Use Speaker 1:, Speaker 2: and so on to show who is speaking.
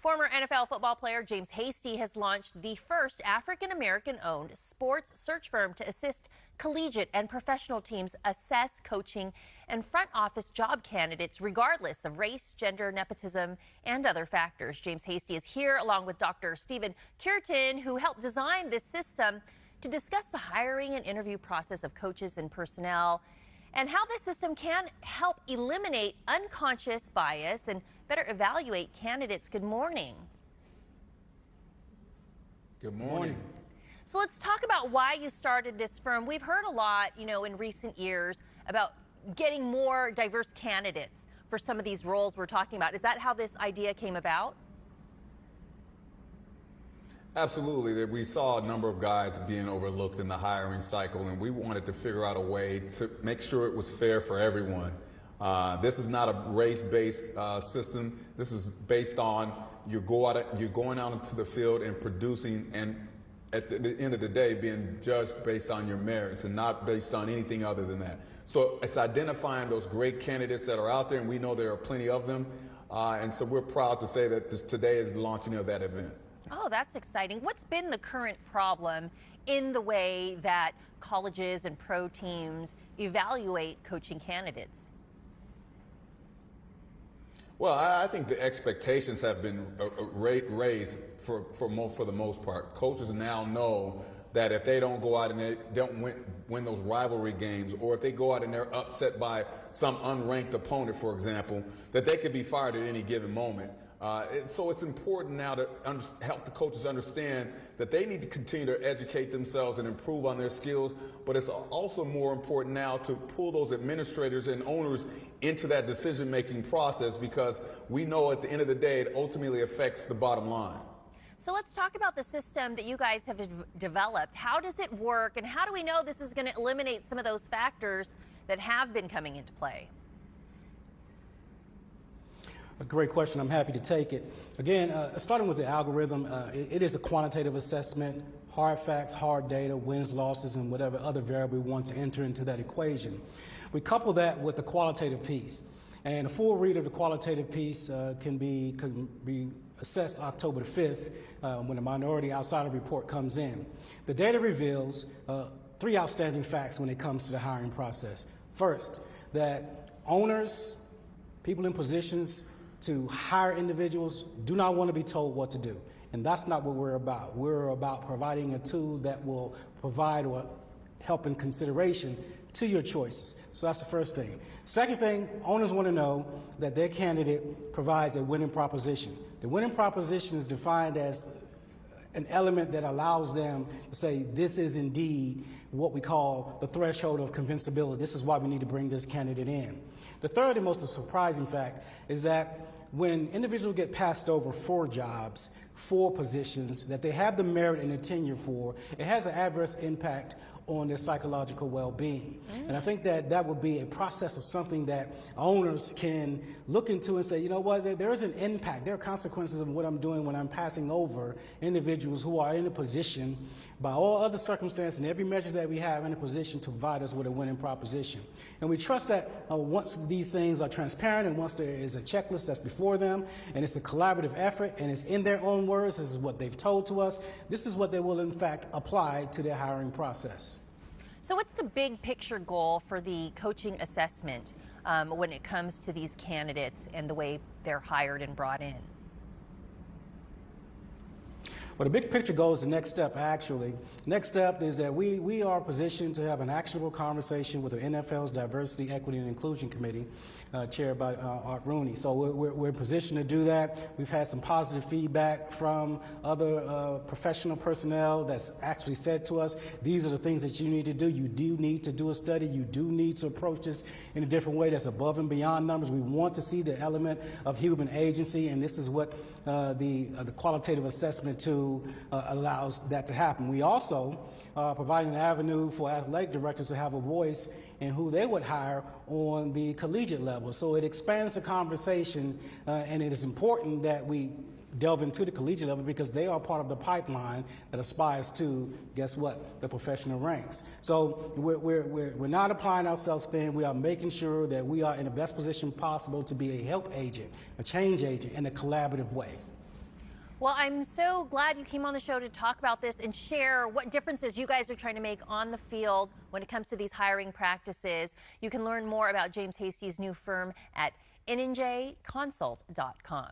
Speaker 1: Former NFL football player James Hasty has launched the first African-American-owned sports search firm to assist collegiate and professional teams assess coaching and front office job candidates regardless of race, gender, nepotism, and other factors. James Hasty is here along with Dr. Stephen Curtin, who helped design this system, to discuss the hiring and interview process of coaches and personnel and how this system can help eliminate unconscious bias and better evaluate candidates. Good morning.
Speaker 2: Good morning.
Speaker 1: So let's talk about why you started this firm. We've heard a lot, in recent years about getting more diverse candidates for some of these roles we're talking about. Is that how this idea came about?
Speaker 2: Absolutely. We saw a number of guys being overlooked in the hiring cycle, and we wanted to figure out a way to make sure it was fair for everyone. This is not a race-based system. This is based on you're going out into the field and producing, and at the end of the day, being judged based on your merits and not based on anything other than that. So it's identifying those great candidates that are out there, and we know there are plenty of them. And so we're proud to say that today is the launching of that event.
Speaker 1: Oh, that's exciting. What's been the current problem in the way that colleges and pro teams evaluate coaching candidates?
Speaker 2: Well, I think the expectations have been raised for the most part. Coaches now know that if they don't go out and they don't win those rivalry games, or if they go out and they're upset by some unranked opponent, for example, that they could be fired at any given moment. So it's important now to help the coaches understand that they need to continue to educate themselves and improve on their skills, but it's also more important now to pull those administrators and owners into that decision-making process, because we know at the end of the day it ultimately affects the bottom line.
Speaker 1: So let's talk about the system that you guys have developed. How does it work, and how do we know this is going to eliminate some of those factors that have been coming into play?
Speaker 3: A great question. I'm happy to take it. Again, starting with the algorithm, it is a quantitative assessment, hard facts, hard data, wins, losses, and whatever other variable we want to enter into that equation. We couple that with the qualitative piece. And a full read of the qualitative piece can be assessed October the 5th when the minority outsider report comes in. The data reveals three outstanding facts when it comes to the hiring process. First, that owners, people in positions to hire individuals, do not want to be told what to do. And that's not what we're about. We're about providing a tool that will provide or help in consideration to your choices. So that's the first thing. Second thing, owners want to know that their candidate provides a winning proposition. The winning proposition is defined as an element that allows them to say, this is indeed what we call the threshold of convincibility. This is why we need to bring this candidate in. The third and most surprising fact is that when individuals get passed over for jobs, for positions that they have the merit and the tenure for, it has an adverse impact on their psychological well-being. And I think that that would be a process of something that owners can look into and say, you know what, there is an impact. There are consequences of what I'm doing when I'm passing over individuals who are in a position, by all other circumstances and every measure that we have, in a position to provide us with a winning proposition. And we trust that once these things are transparent and once there is a checklist that's before them and it's a collaborative effort and it's in their own words, this is what they've told to us, this is what they will in fact apply to their hiring process.
Speaker 1: So what's the big picture goal for the coaching assessment when it comes to these candidates and the way they're hired and brought in?
Speaker 3: Well, the big picture goal is the next step, actually. Next step is that we are positioned to have an actionable conversation with the NFL's Diversity, Equity, and Inclusion Committee, chaired by Art Rooney. So we're positioned to do that. We've had some positive feedback from other professional personnel that's actually said to us, these are the things that you need to do. You do need to do a study. You do need to approach this in a different way that's above and beyond numbers. We want to see the element of human agency, and this is what the qualitative assessment tool allows that to happen. We also provide an avenue for athletic directors to have a voice in who they would hire on the collegiate level. So it expands the conversation, and it is important that we delve into the collegiate level because they are part of the pipeline that aspires to, guess what, the professional ranks. So we're not applying ourselves thin. We are making sure that we are in the best position possible to be a help agent, a change agent in a collaborative way.
Speaker 1: Well, I'm so glad you came on the show to talk about this and share what differences you guys are trying to make on the field when it comes to these hiring practices. You can learn more about James Hasty's new firm at nnjconsult.com.